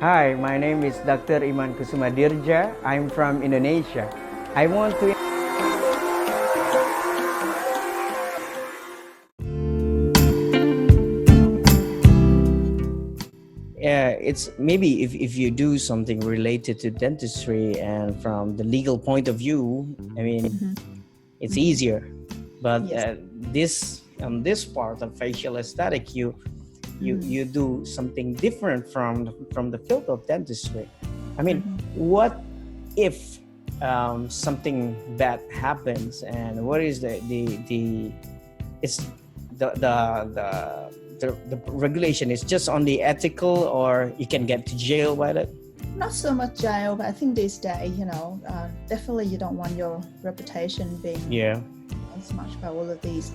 Hi, my name is Dr. Imankusumadirja. I'm from Indonesia. I want to it's maybe if you do something related to dentistry and from the legal point of view, I mean, it's easier. But Yes. this part of facial aesthetic, you do something different from the field of dentistry. I mean, what if something bad happens, and what is it's the regulation is just only ethical, or you can get to jail by that? Not so much jail, but I think these days, definitely you don't want your reputation being smashed by all of these.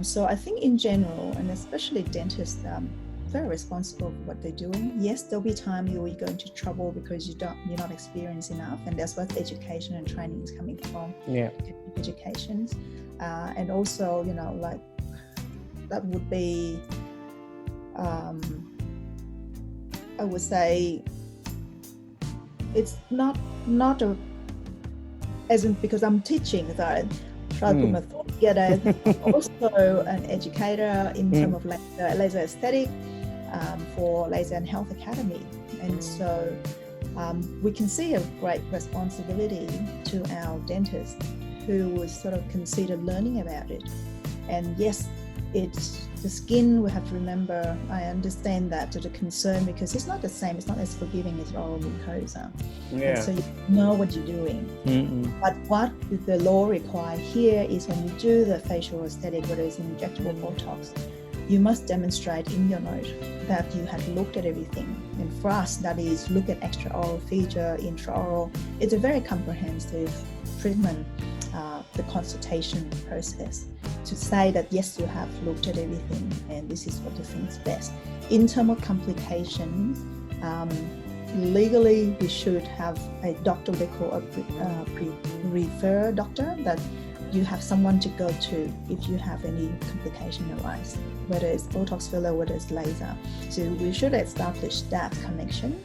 So I think in general, and especially dentists, very responsible for what they're doing. Yes, there'll be time you will go into trouble because you're not experienced enough, and that's what education and training is coming from. Educations, and also like that would be, I would say, it's not a, as in because I'm teaching, so I try to put my thought together. Also an educator in terms of laser aesthetic for Laser and Health Academy, and so we can see a great responsibility to our dentists who would sort of consider learning about it. And yes, it's the skin, we have to remember, I understand that to the concern, because it's not the same, it's not as forgiving as oral mucosa. And so you know what you're doing. But what the law requires here is when you do the facial aesthetic, whether it's injectable Botox, you must demonstrate in your note that you have looked at everything. And for us, that is look at extraoral feature, intraoral. It's a very comprehensive treatment, the consultation process, to say that yes, you have looked at everything and this is what you think is best. In terms of complications, legally we should have a doctor, they call a refer doctor, that you have someone to go to if you have any complication arise, whether it's Botox filler, whether it's laser. So we should establish that connection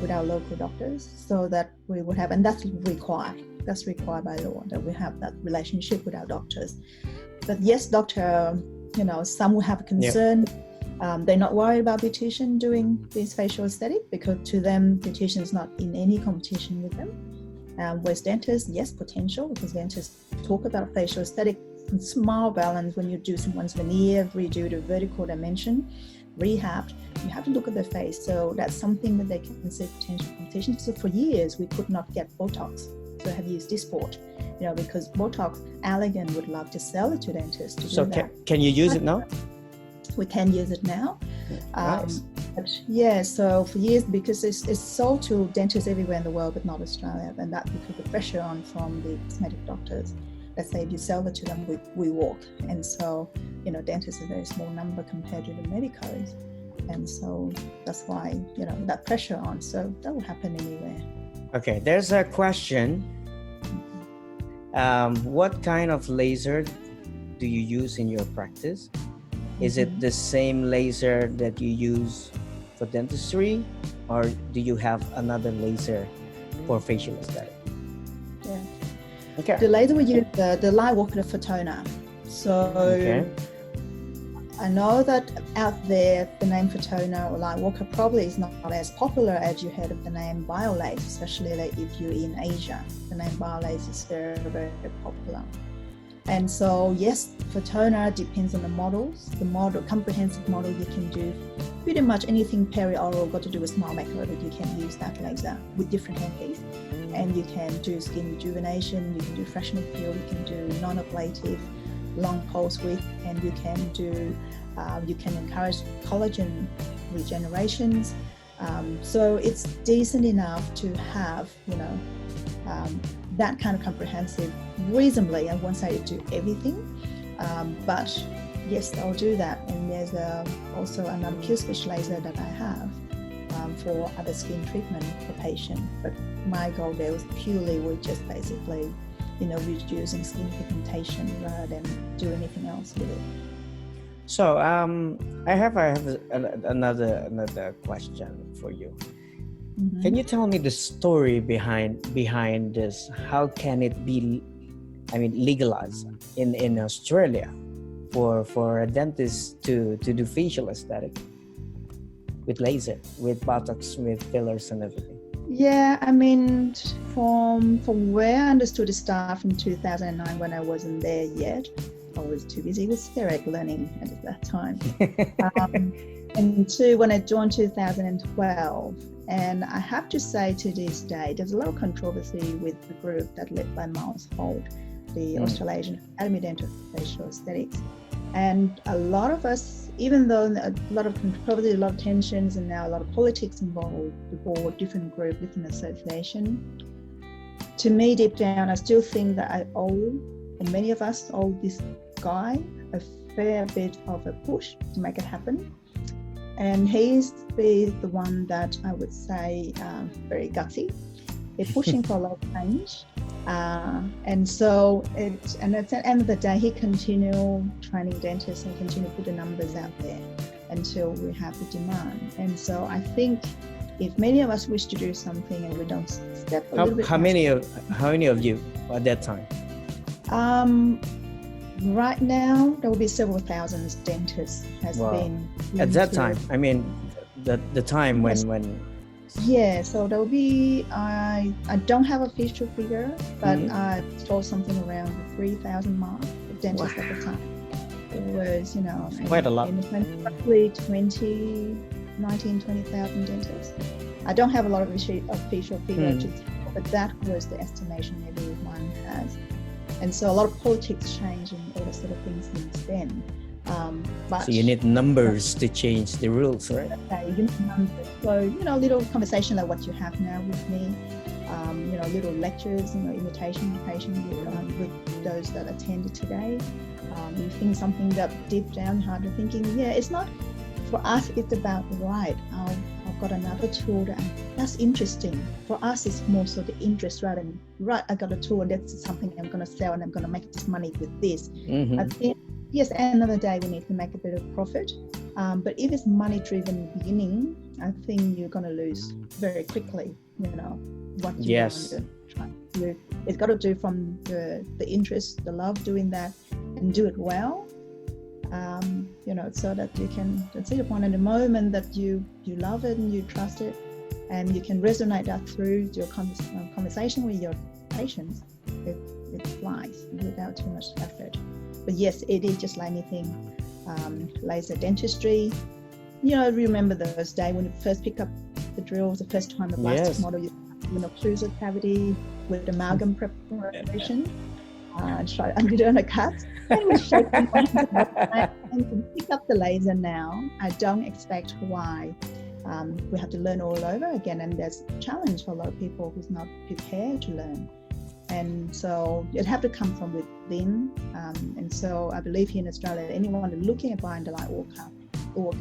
with our local doctors so that we would have, and that's required by law, that we have that relationship with our doctors. But yes, doctor, some will have a concern. They're not worried about beautician doing this facial aesthetic because to them, beautician is not in any competition with them. With dentists, yes, potential, because dentists talk about facial aesthetic, smile balance when you do someone's veneer, redo the vertical dimension, rehab, you have to look at the face. So that's something that they can consider potential competition. So for years, we could not get Botox. So I have used Dysport, because Botox, Allergan would love to sell it to dentists. To so do that. Can you use it now? We can use it now. Nice. But so for years, because it's sold to dentists everywhere in the world, but not Australia, and that because the pressure on from the cosmetic doctors. Let's say if you sell it to them, we walk. And so, dentists are a very small number compared to the medicos. And so that's why, that pressure on. So that will happen anywhere. Okay, there's a question. What kind of laser do you use in your practice? Is it the same laser that you use for dentistry, or do you have another laser for facial aesthetic? Yeah. Okay. The laser we use, the light walker Photona. So I know that out there, the name Photona or light walker probably is not as popular as you heard of the name BioLase, especially like if you're in Asia. The name BioLase is very, very popular. And so yes, Photona depends on the models. The model, comprehensive model, you can do pretty much anything perioral got to do with smile makeover. You can use that laser with different handpiece, and you can do skin rejuvenation. You can do freshening peel. You can do non-ablative, long pulse width, and you can do. You can encourage collagen regenerations. So it's decent enough to have, that kind of comprehensive, reasonably. I won't say to do everything, but yes, I'll do that. And there's also another peel switch laser that I have for other skin treatment for patient. But my goal there was purely with just basically, reducing skin pigmentation rather than do anything else with it. So I have another question for you. Can you tell me the story behind this? How can it be, legalized in Australia for a dentist to do facial aesthetic with laser, with Botox, with fillers and everything? Yeah, from where I understood the stuff in 2009, when I wasn't there yet, I was too busy with CEREC learning at that time. And two, when I joined 2012, and I have to say to this day, there's a lot of controversy with the group that led by Miles Holt, the Australasian Academy Dento-Facial Aesthetics. And a lot of us, even though a lot of controversy, a lot of tensions, and now a lot of politics involved, the board, different group, different association, to me, deep down, I still think that I owe, and many of us owe this guy a fair bit of a push to make it happen. And he's the one that I would say very gutsy. They're pushing for a lot of change. And so at the end of the day, he continued training dentists and continued to put the numbers out there until we have the demand. And so I think if many of us wish to do something and we don't step a little bit. How many of you at that time? Right now, there will be several thousands dentists has been. At that time, the time when. Yeah, so there will be, I don't have a official figure, but I told something around the 3,000 mark of dentists at the time. It was, quite a lot. Roughly 20,000 dentists. I don't have a lot of official figure to tell, but that was the estimation maybe one has. And so a lot of politics change and all that sort of things since then. So you need numbers to change the rules, right? Okay, you need numbers. So, little conversation like what you have now with me, little lectures, invitation with those that attended today. You think something that deep down heart, you're thinking, it's not, for us, it's about, right, I've got another tool that's interesting. For us, it's more so the interest rather than, right, I got a tool, that's something I'm going to sell and I'm going to make this money with this. I think, yes, at the end of the day, we need to make a bit of profit. But if it's money-driven beginning, I think you're going to lose very quickly, what you want to try. It's got to do from the interest, the love doing that, and do it well, so that you can see the point at the moment that you love it and you trust it, and you can resonate that through your conversation with your patients. It flies without too much effort. But yes, it is just like anything. Laser dentistry, remember those days when you first pick up the drills, the first time the plastic model, you occlusal cavity with amalgam preparation, try to undo on a cut, and we shake them and pick up the laser now. I don't expect why we have to learn all over again, and there's a challenge for a lot of people who's not prepared to learn. And so it have to come from within. And so I believe here in Australia, anyone looking at buying the light will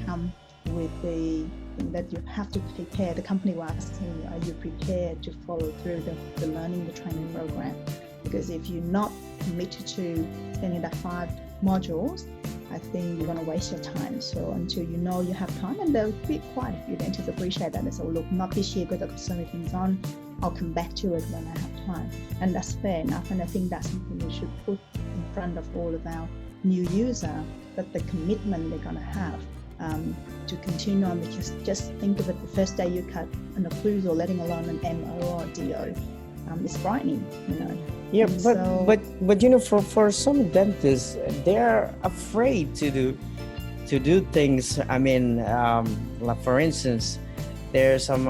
come with the thing that you have to prepare. The company will ask you, are you prepared to follow through the learning, the training program? Because if you're not committed to spending that 5 modules, I think you're going to waste your time. So until you have time, and there'll be quite a few dentists appreciate that. And so look, not this year because I've got so many things on. I'll come back to it when I have time. And that's fair enough. And I think that's something we should put in front of all of our new users, that the commitment they're going to have to continue on. Because just think of it, the first day you cut an occlusal, letting alone an MO or DO, it's frightening, Yeah, and but for some dentists, they're afraid to do things. Like for instance, there's some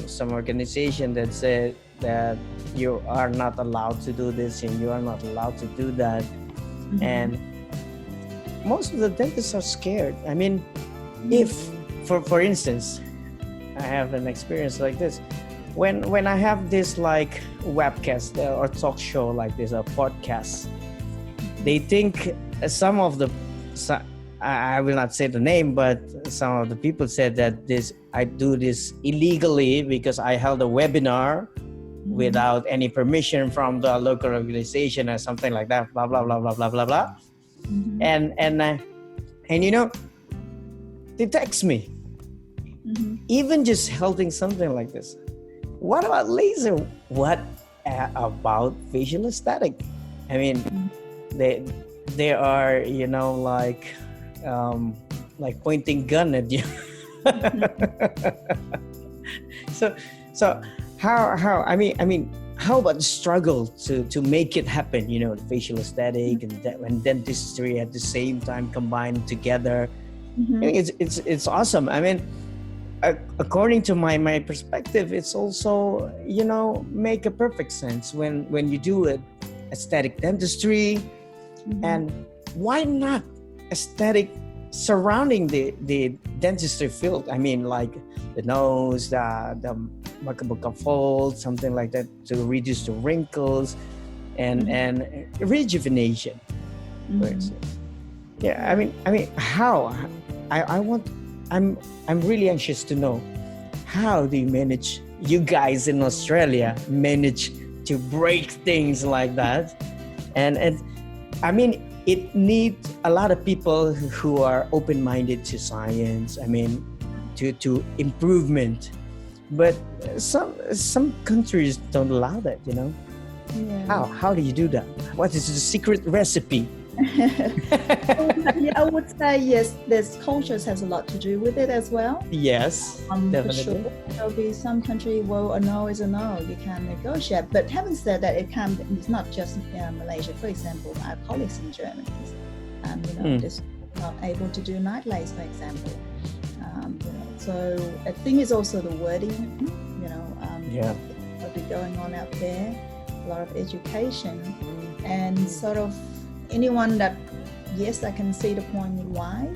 some organization that said that you are not allowed to do this and you are not allowed to do that, and most of the dentists are scared. If for instance, I have an experience like this. When I have this like webcast or talk show like this, a podcast, they think I will not say the name, but some of the people said that I do this illegally because I held a webinar without any permission from the local organization or something like that, blah blah blah blah blah blah blah. And they text me. even just holding something like this. What about laser? What about facial aesthetic? I mean, they are, you know, like pointing gun at you. so so how I mean how about the struggle to make it happen, you know, the facial aesthetic and dentistry at the same time combined together? I think it's awesome. I mean, according to my perspective, it's also, you know, make a perfect sense when you do it, aesthetic dentistry, and why not aesthetic surrounding the dentistry field? I mean, like the nose, the macabuca fold, something like that, to reduce the wrinkles and rejuvenation, for instance. Yeah, I mean, how? I'm really anxious to know, how do you guys in Australia manage to break things like that? And I mean, it needs a lot of people who are open-minded to science. I mean, to improvement. But some countries don't allow that, you know. Yeah. How do you do that? What is the secret recipe? Yeah, I would say yes, this cultures has a lot to do with it as well. Yes, definitely. For sure. There'll be some country, well, a no is a no, you can negotiate. But having said that, it's not just Malaysia. For example, our colleagues in Germany, you know, just not able to do night lace, for example. You know, so I think it's also the wording, you know, what'll be going on out there, a lot of education, and sort of anyone that, yes, I can see the point why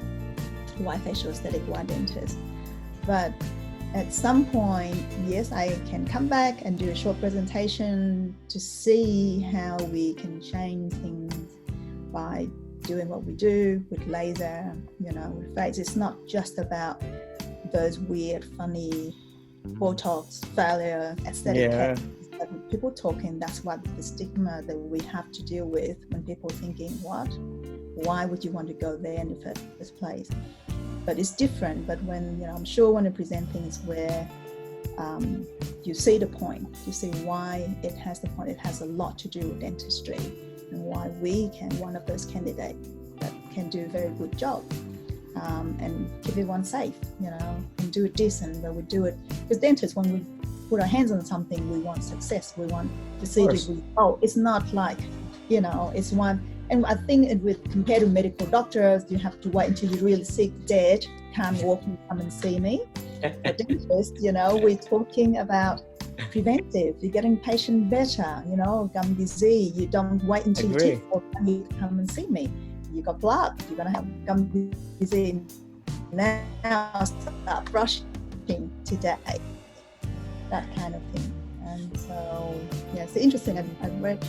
facial aesthetic, why dentist. But at some point, yes, I can come back and do a short presentation to see how we can change things by doing what we do with laser, you know, with face. It's not just about those weird, funny Botox failure aesthetic techniques that people talking. That's what the stigma that we have to deal with when people thinking, why would you want to go there in the first place? But it's different. But when, you know, I'm sure when you present things where you see the point, you see why it has the point, it has a lot to do with dentistry, and why we can, one of those candidates that can do a very good job and keep everyone safe, you know, and do it decent, but we do it, because dentists, when we put our hands on something, we want success, we want to see the result. It's not like, you know, it's one, and I think compared to medical doctors, you have to wait until you're really sick, dead, can't walk and come and see me. A dentist, you know, we're talking about preventive, you're getting patient better, you know, gum disease, you don't wait until your teeth fall and you come and see me. You got plaque, you're gonna have gum disease now, start brushing today, that kind of thing. And so, yeah, it's interesting. I read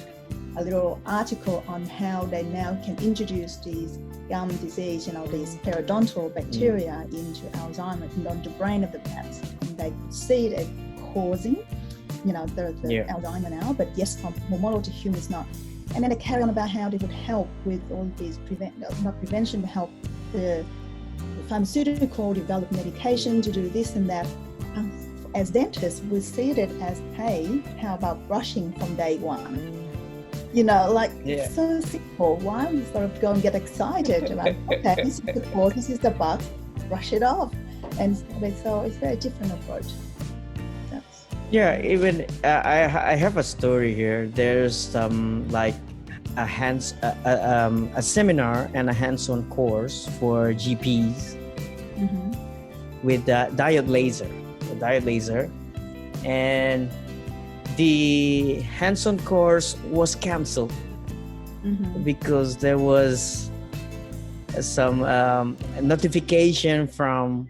a little article on how they now can introduce these gum disease, you know, these periodontal bacteria into Alzheimer's and on the brain of the pets. And they see it causing, you know, the Alzheimer now, but yes, from model to human is not. And then they carry on about how they would help with all these prevention, to help the pharmaceutical develop medication to do this and that. As dentists, we see it as, hey, how about brushing from day one? You know, like, it's so simple. Why we sort of go and get excited about, okay, this is the cause, this is the bug, brush it off. And so it's a very different approach. Yeah, even I have a story here. There's like a seminar and a hands-on course for GPs with diode laser, and the hands-on course was canceled because there was some notification from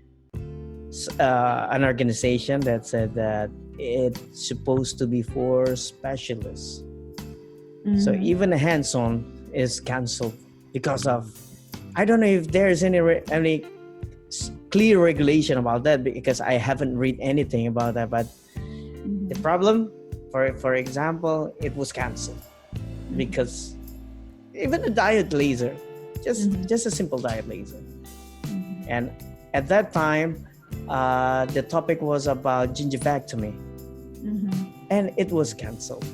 an organization that said that it's supposed to be for specialists. So even the hands-on is canceled because of, I don't know if there's any clear regulation about that, because I haven't read anything about that. But the problem, for example, it was canceled because even a diode laser, just a simple diode laser, and at that time the topic was about gingivectomy, and it was canceled.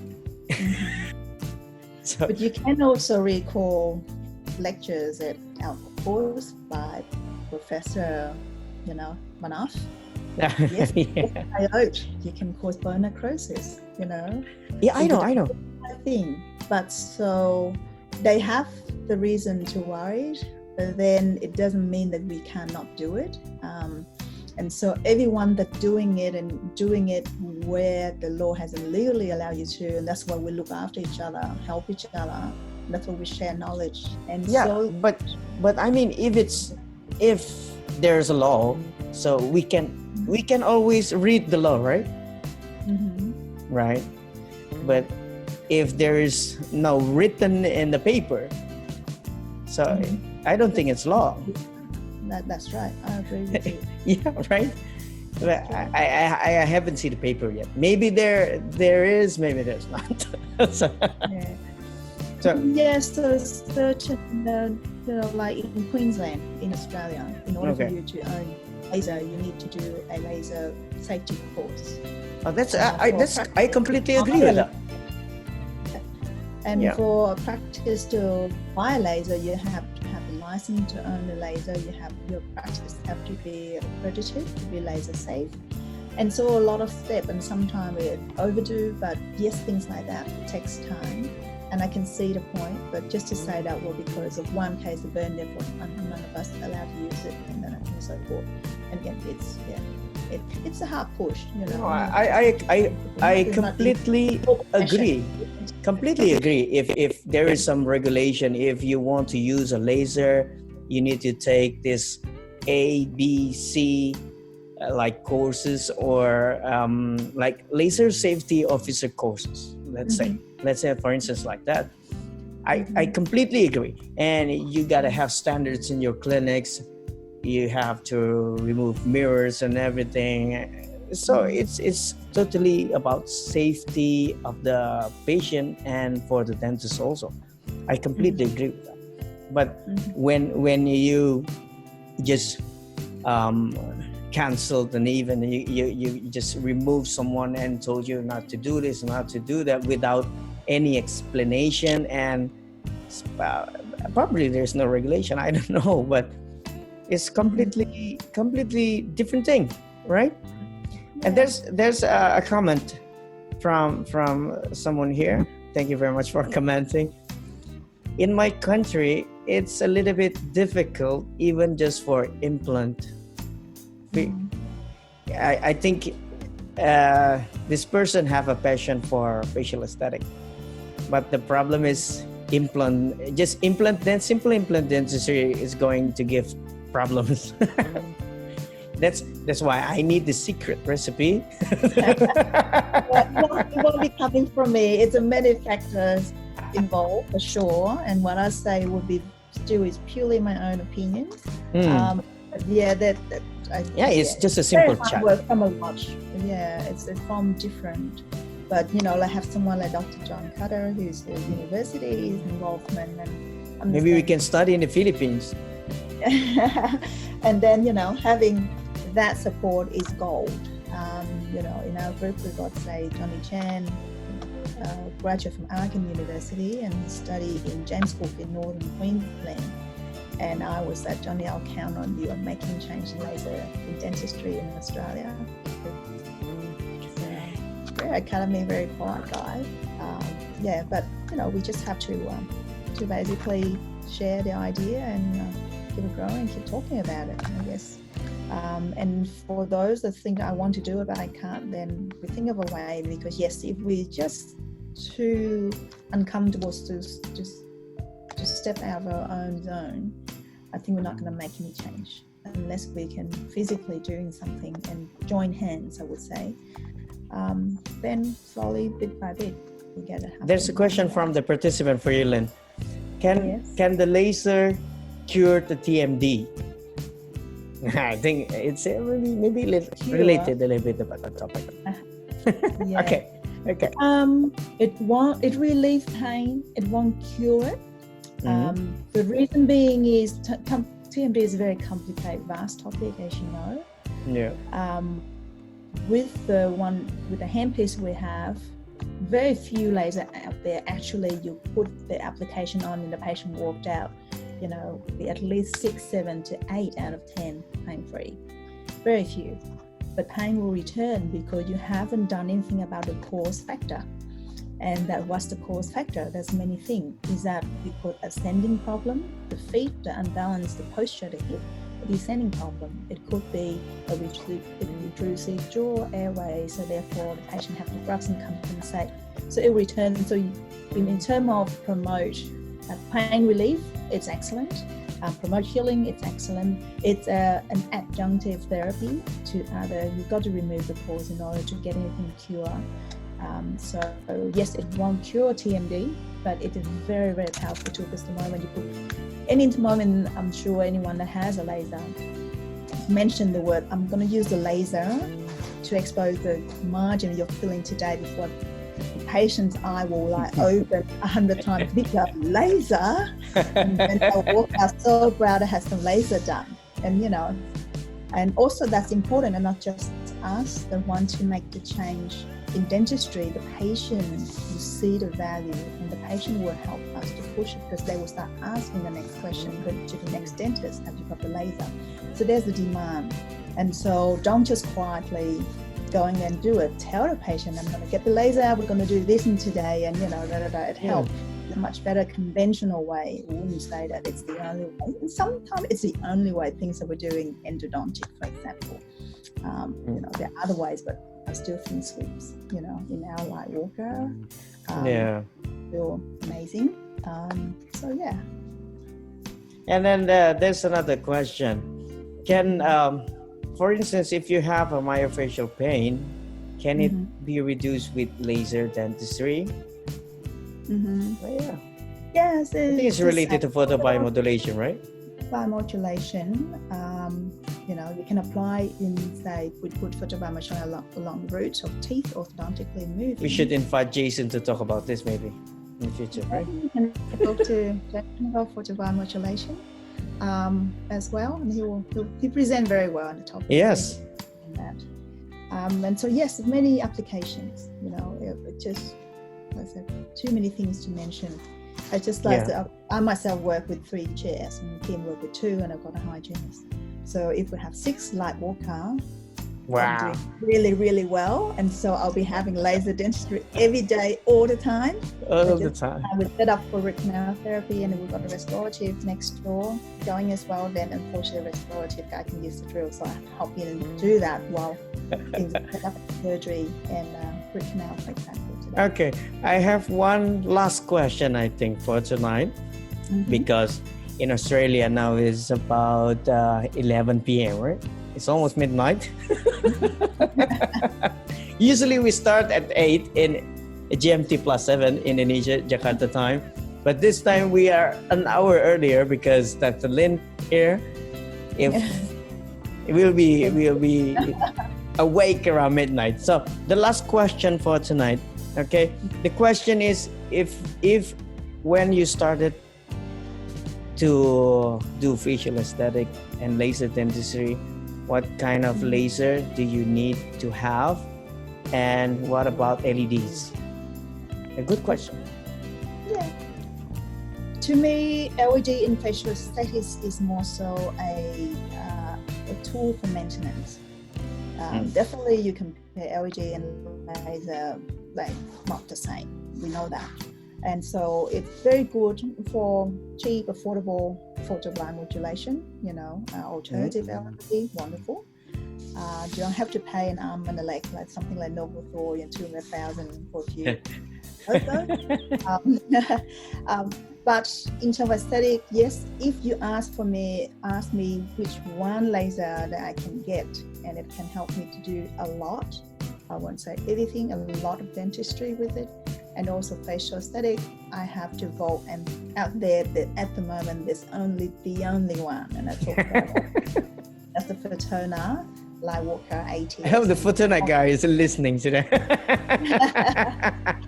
So, but you can also recall lectures at our course by Professor, Manaf. Yes, yeah. You can cause bone necrosis, Yeah, I know. thing. But so they have the reason to worry, but then it doesn't mean that we cannot do it. And so everyone that's doing it and doing it where the law hasn't legally allowed you to, and that's why we look after each other, help each other. That's why we share knowledge. And yeah, so, but I mean, if there's a law, so we can always read the law, right? Right. But if there is no written in the paper, so I don't think it's law. That's right. I agree with you. Yeah, right. But I haven't seen the paper yet. Maybe there is, maybe there's not. So, Yeah. so Yes, so certain, like in Queensland, in Australia, in order for you to own laser, you need to do a laser safety course. oh, I completely agree with that. And Yeah. for practice to buy a laser, you have to have a license to own the laser. Your practice have to be accredited to be laser safe. And so a lot of steps, and sometimes we overdo, but yes, things like that takes time. And I can see the point, but just to say that, well, because of one case of burn, therefore none of us are allowed to use it, and so forth. And again, it's a hard push, No, I completely agree. Completely agree. If there is some regulation, if you want to use a laser, you need to take this A, B, C like courses, or like laser safety officer courses. Let's say for instance like that. I completely agree. And you gotta have standards in your clinics. You have to remove mirrors and everything. So it's totally about safety of the patient and for the dentist also. I completely agree with that. But when you just canceled, and even you just removed someone and told you not to do this, not to do that, without any explanation, and probably there's no regulation, I don't know, but it's completely different thing, right? And there's a comment from someone here. Thank you very much for commenting. In my country, it's a little bit difficult, even just for implant. I think this person have a passion for facial aesthetic, but the problem is simple implant dentistry is going to give problems. That's why I need the secret recipe. It won't be coming from me. It's a many factors involved for sure. And what I say would be still is purely my own opinions. It's just a simple chat. From a lot. Yeah, it's from different. But like have someone like Dr. John Cutter, who's the university's involvement, and maybe we can study in the Philippines. And then having that support is gold. In our group we've got say Johnny Chan, graduate from Arkin University, and he studied in James Cook in northern Queensland. And I was that Johnny, I'll count on you on making change in laser in dentistry in Australia. Very academy, very quiet guy. But we just have to basically share the idea and keep it growing and keep talking about it, I guess. And for those that think I want to do it but I can't, then we think of a way, because yes, if we're just too uncomfortable to step out of our own zone, I think we're not going to make any change unless we can physically doing something and join hands, I would say. Then slowly, bit by bit, we get it. There's a question from the participant for you, Lynn. Can the laser cure the TMD? I think it's maybe related a little bit about the topic. Yeah. Okay. It relieves pain. It won't cure it. The reason being is TMD is a very complicated, vast topic, as you know. Yeah. With the handpiece we have, very few laser out there actually you put the application on and the patient walked out, be at least 6, 7 to 8 out of 10 pain-free. Very few. But pain will return because you haven't done anything about the cause factor. And what's the cause factor? There's many things. Is that because ascending problem, the feet, the unbalance, the posture, the hip, the descending problem? It could be a retrusive jaw, airway, so therefore the patient have to grasp and compensate. So it returns. So in terms of promote pain relief, it's excellent. Promote healing, it's excellent. It's an adjunctive therapy to other. You've got to remove the cause in order to get anything cure. So yes, it won't cure TMD, but it is very, very powerful tool because the moment you put any moment, I'm sure anyone that has a laser mention the word, I'm going to use the laser to expose the margin you're feeling today before the patient's eye will open 100 times bigger laser, and then they'll walk out so proud to have some laser done. And and also that's important, and not just us, the ones who make the change in dentistry. The patient will see the value, and the patient will help us to push it because they will start asking the next question to the next dentist, have you got the laser? So there's the demand. And so don't just quietly going and do it. Tell the patient, I'm going to get the laser, we're going to do this in today, and it helps. A much better conventional way. I wouldn't say that it's the only way. And sometimes it's the only way. Things that we're doing endodontic, for example. There are other ways, but I still think sweeps, in our light walker. Feel amazing. So yeah. And then there's another question. Can, for instance, if you have a myofascial pain, can it be reduced with laser dentistry? Yeah. Yes. I think it's related to photobiomodulation, right? Biomodulation. You can apply in, say, we put photobiomodulation along the roots of teeth orthodontically moving. We should invite Jason to talk about this maybe in the future, right? You can talk to Jason about photobiomodulation as well, and he present very well on the topic. Yes. And so yes, many applications. It just, like I said, too many things to mention. I just like I myself work with 3 chairs, and Kim work with 2, and I've got a hygienist. So if we have 6 light walker, I'm doing really, really well. And so I'll be having laser dentistry every day, all the time. All the time. We set up for root canal therapy, and then we've got a restorative next door going as well. Then unfortunately, the restorative guy can use the drill, so I help him do that while things set up surgery and root canal, for example. Okay, I have one last question, I think, for tonight, because in Australia now is about 11 p.m., right? It's almost midnight. Usually we start at 8 in GMT +7 Indonesia, Jakarta time. But this time we are an hour earlier because Dr. Lin here will be awake around midnight. So the last question for tonight, okay? The question is, if when you started to do facial aesthetic and laser dentistry, what kind of laser do you need to have, and what about LEDs? A good question. Yeah. To me, LED in facial aesthetics is more so a tool for maintenance. Definitely, you compare LED and laser, not the same. We know that. And so it's very good for cheap, affordable photobiomodulation, alternative LED, wonderful. You don't have to pay an arm and a leg, like something like Novothor, 200,000 for a few. But in terms of aesthetic, yes, if you ask me which one laser that I can get and it can help me to do a lot, I won't say everything, a lot of dentistry with it, and also facial aesthetic, I have to vote. And out there, at the moment, there's only the only one, and I talk about that's the Fortuna Lightwalker 80. I hope the Fortuna guy is listening today.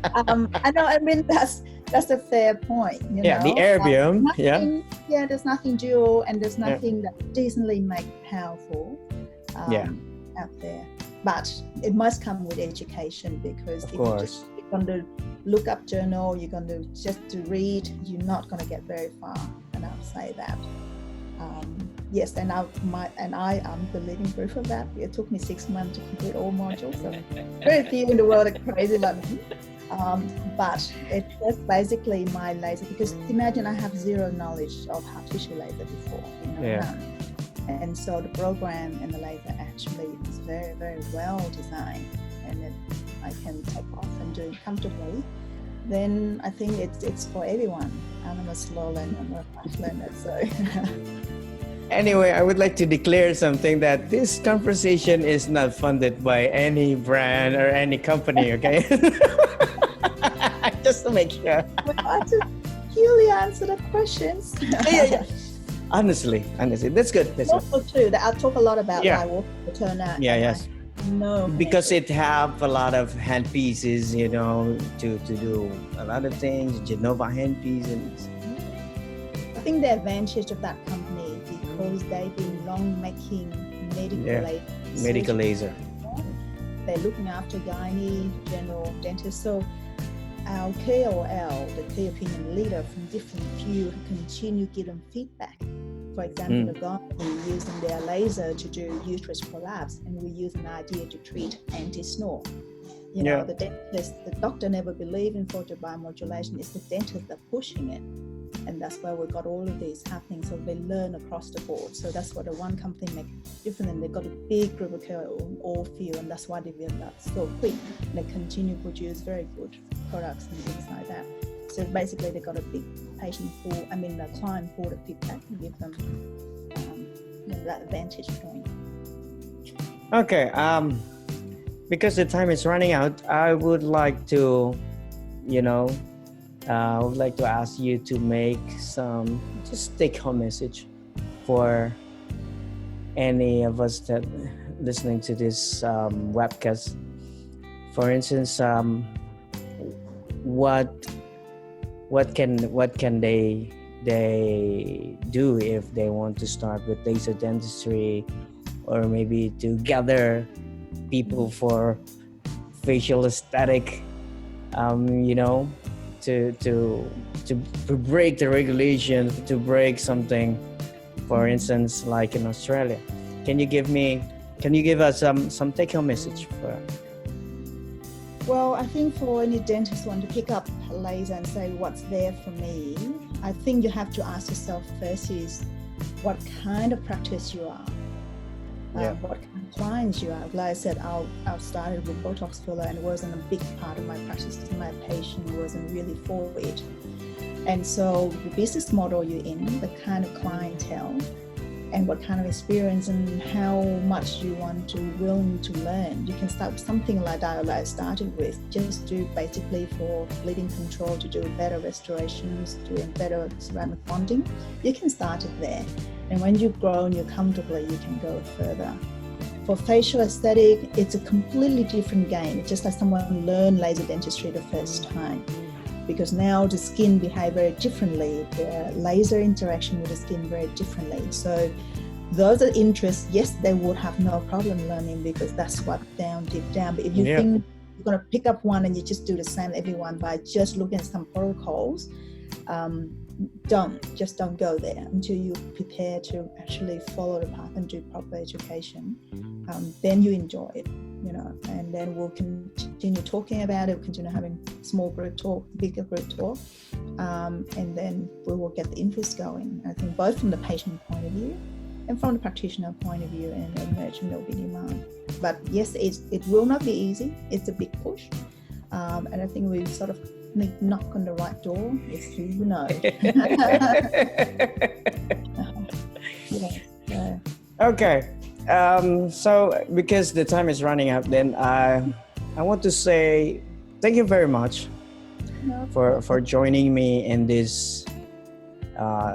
I know. I mean, that's a fair point. Yeah, the Erbium. There's nothing dual, and there's nothing that decently make powerful. out there. But it must come with education, because if you're going to look up journal, you're going to just to read, you're not going to get very far. And I'll say that. Yes, and I am the living proof of that. It took me 6 months to complete all modules. So very few in the world are crazy like me. But it's just basically my laser, because imagine I have zero knowledge of how tissue laser before, none. And so the program and the laser actually is very, very well designed, and I can take off and do it comfortably. Then I think it's for everyone. I'm a slow learner, I'm a fast learner, so. Anyway, I would like to declare something, that this conversation is not funded by any brand or any company, okay? Just to make sure. Well, I just purely answer the questions. Yeah. Honestly, that's good. That's also true that I talk a lot about my work to turn out. Yes. No. Because it have a lot of hand pieces, to do a lot of things, Genova hand pieces. I think the advantage of that company, because they've been long making medical laser. They're looking after gynae, general dentists. So our KOL, the key opinion leader from different fields, continue to give them feedback. For example, the gynae using their laser to do uterus prolapse, and we use an idea to treat anti-snore. The dentist, the doctor never believed in photobiomodulation. It's the dentist that pushing it. And that's why we got all of these happening. So they learn across the board. So that's what the one company makes different. And they've got a big group of KOL in all fields, and that's why they build up so quick. And they continue to produce very good products and things like that. So basically, they got a big patient pool, the client pool of feedback and give them that vantage point. Okay. Because the time is running out, I would like to, I would like to ask you to make some just take-home message for any of us that listening to this webcast. For instance, what can they do if they want to start with laser dentistry, or maybe to gather people for facial aesthetic, to break the regulation, to break something, for instance, like in Australia. Can you give us some take-home message for? Well, I think for any dentist who want to pick up a laser and say what's there for me, I think you have to ask yourself first is what kind of practice you are. What kind of clients you are. Like I said, I started with Botox filler, and it wasn't a big part of my practice because my patient wasn't really for it. And so the business model you're in, the kind of clientele, and what kind of experience and how much you want to willing to learn. You can start with something like that I started with, just do basically for bleeding control, to do better restorations, doing better ceramic bonding. You can start it there. And when you've grown, you're comfortable, you can go further. For facial aesthetic, it's a completely different game. It's just like someone learned laser dentistry the first time. Because now the skin behave very differently, the laser interaction with the skin very differently. So those are interests, yes, they would have no problem learning because that's what deep down. But if you think you're going to pick up one and you just do the same everyone by just looking at some protocols, don't go there until you prepare to actually follow the path and do proper education. Then you enjoy it. And then we'll continue talking about it. We'll continue having small group talk, bigger group talk, and then we will get the interest going. I think both from the patient point of view and from the practitioner point of view, and emerging there'll be demand. But yes, it will not be easy. It's a big push, and I think we sort of knock on the right door. It's who you know. Okay. So because the time is running out, then I want to say thank you very much for joining me in this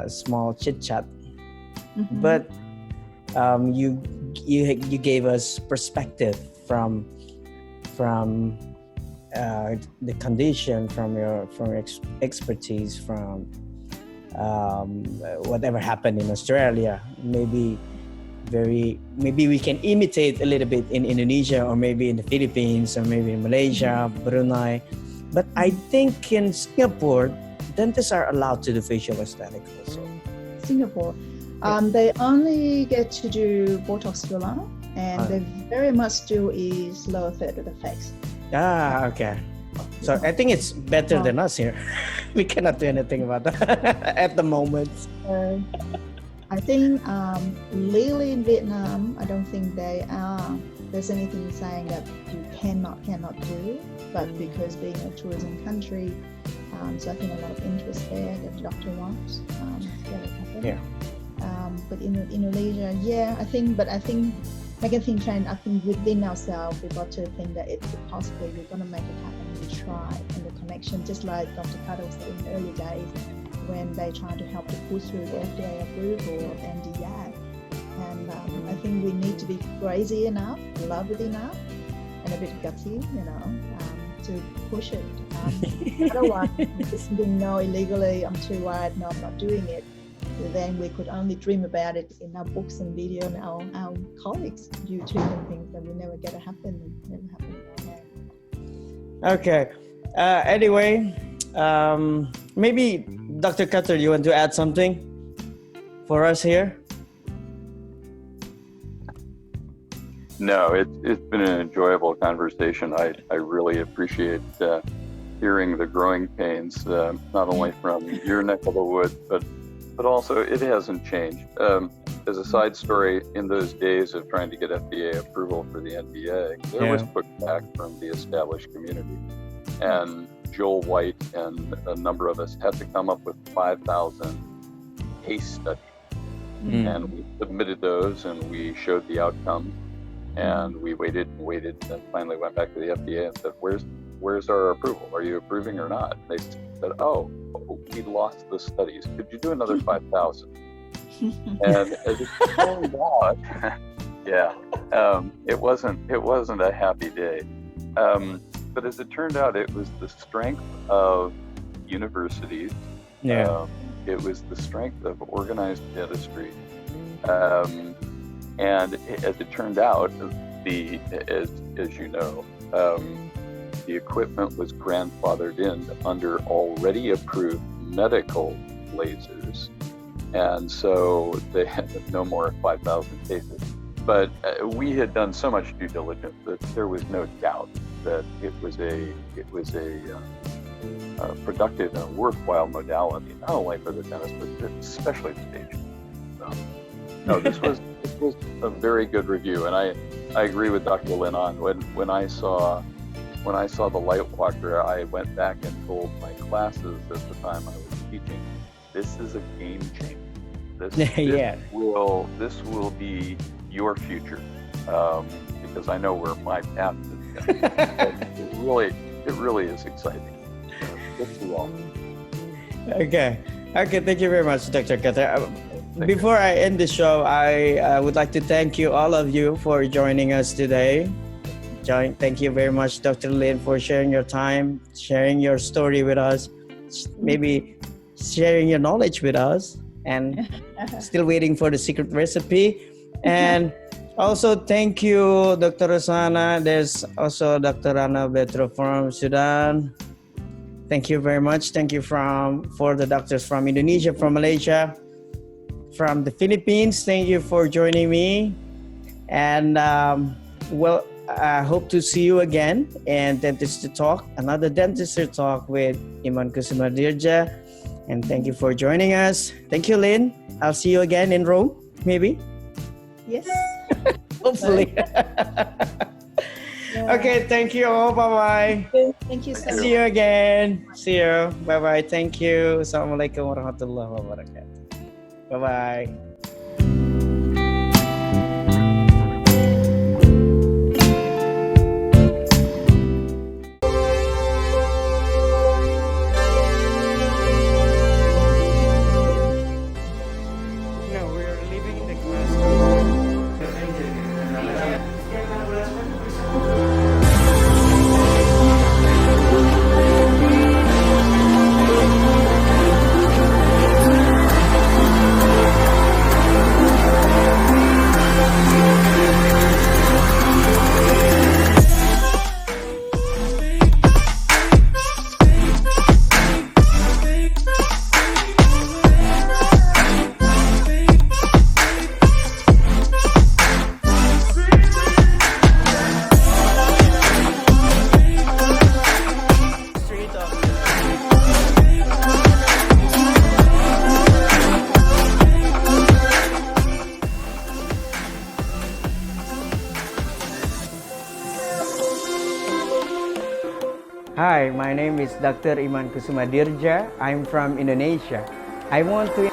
small chit chat. Mm-hmm. But you gave us perspective from the condition, from your expertise, from whatever happened in Australia. Maybe maybe we can imitate a little bit in Indonesia, or maybe in the Philippines, or maybe in Malaysia, Brunei. But I think in Singapore, dentists are allowed to do facial aesthetics also. Singapore, they only get to do Botox filler, and they very much do is lower third of the face. Okay. So I think it's better than us here. We cannot do anything about that at the moment. I think legally in Vietnam, I don't think there's anything saying that you cannot do, but because being a tourism country, so I think a lot of interest there that the doctor wants to get it happen. Yeah. But in Indonesia, I think make a thing change. I think within ourselves, we've got to think that it's possibly we're going to make it happen. We try, and the connection, just like Dr. Kato said in the early days, when they try to help to push through the FDA approval of NDA. And I think we need to be crazy enough, love it enough, and a bit gutsy, to push it. Otherwise, just being no illegally, I'm too worried, no, I'm not doing it. Then we could only dream about it in our books and video and our colleagues YouTube and things that will never get to happen and never happen. Okay. Anyway, maybe Dr. Cutter, you want to add something for us here? No, it's been an enjoyable conversation. I really appreciate hearing the growing pains, not only from your neck of the woods, but also it hasn't changed. As a side story, in those days of trying to get FDA approval for the NDA, there was pushback from the established community. And Joel White and a number of us had to come up with 5,000 case studies. And we submitted those and we showed the outcomes. And we waited and finally went back to the FDA and said, where's our approval? Are you approving or not? And they said, we lost the studies. Could you do another 5,000? And as it turned out, it wasn't a happy day. But as it turned out, it was the strength of universities. It was the strength of organized dentistry. And as it turned out, as you know, the equipment was grandfathered in under already approved medical lasers. And so they had no more 5,000 cases. But we had done so much due diligence that there was no doubt that it was a productive and worthwhile modality, not only for the dentist, but especially the patient. No, this was a very good review, and I agree with Dr. Linhlan. When I saw the light walker, I went back and told my classes at the time I was teaching, this is a game changer. This will be your future, because I know where my path is going. It really is exciting. Good to all. Okay, thank you very much, Dr. Cutter. Before I end the show, I would like to thank you, all of you, for joining us today. Thank you very much, Dr. Lin, for sharing your time, sharing your story with us, maybe sharing your knowledge with us, and still waiting for the secret recipe. And also thank you, Dr. Rosana. There's also Dr. Rana Betro from Sudan. Thank you very much. Thank you for the doctors from Indonesia, from Malaysia, from the Philippines. Thank you for joining me. And I hope to see you again in Dentistry Talk, another Dentistry Talk with Imankusumadirja. And thank you for joining us. Thank you, Lynn. I'll see you again in Rome, maybe. Yes. Hopefully. Okay, thank you all. Bye-bye. Thank you so much. See you again. See you. Bye-bye. Thank you. Assalamualaikum warahmatullahi wabarakatuh. Bye-bye. Hi, my name is Dr. Imankusumadirja. I'm from Indonesia. I want to